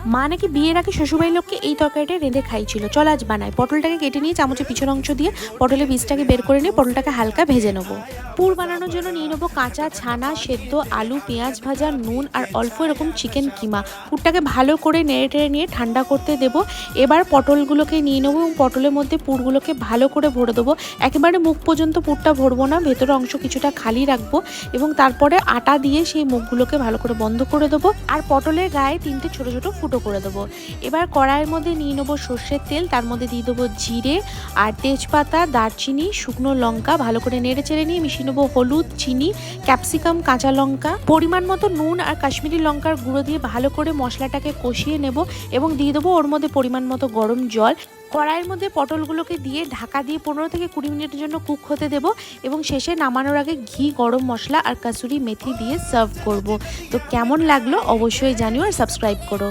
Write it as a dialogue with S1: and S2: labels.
S1: মা নাকি বিয়ের আগে শ্বশুরবাড়ির লোককে এই তরকারিটা রেঁধে খাইছিল। চল আজ বানাই। পটলটাকে কেটে নিয়ে চামচের পিছন অংশ দিয়ে পটলের বীজটাকে বের করে নিয়ে পটলটাকে হালকা ভেজে নেবো। পুর বানানোর জন্য নিয়ে নেবো কাঁচা ছানা, সেদ্ধ আলু, পেঁয়াজ ভাজা, নুন আর অল্প এরকম চিকেন কিমা। পুরটাকে ভালো করে নেড়ে টেড়ে নিয়ে ঠান্ডা করতে দেবো। এবার পটলগুলোকে নিয়ে নেবো এবং পটলের মধ্যে পুরগুলোকে ভালো করে ভরে দেবো। একেবারে মুখ পর্যন্ত পুরটা ভরবো না, ভেতরের অংশ কিছুটা খালি রাখবো এবং তারপরে আটা দিয়ে সেই মুখগুলোকে ভালো করে বন্ধ করে দেবো। আর পটলের গায়ে 3টে ছোট ছোট ফুটো করে দেবো। এবার কড়াইয়ের মধ্যে নিয়ে নেবো সর্ষের তেল, তার মধ্যে দিয়ে দেবো জিরে আর তেজপাতা, দারচিনি, শুকনো লঙ্কা। ভালো করে নেড়ে চেড়ে নিয়ে মিশিয়ে নেবো হলুদ, চিনি, ক্যাপসিকাম, কাঁচা লঙ্কা, পরিমাণ মতো নুন আর কাশ্মীরি লঙ্কার গুঁড়ো দিয়ে ভালো করে মশলাটাকে কষিয়ে নেব এবং দিয়ে দেবো ওর মধ্যে পরিমাণ মতো গরম জল। কড়াইয়ের মধ্যে পটলগুলোকে দিয়ে ঢাকা দিয়ে 15 থেকে 20 মিনিটের জন্য কুক হতে দেব এবং শেষে নামানোর আগে ঘি, গরম মশলা আর কাসুরি মেথি দিয়ে সার্ভ করব। তো কেমন লাগলো অবশ্যই জানিও আর সাবস্ক্রাইব করো।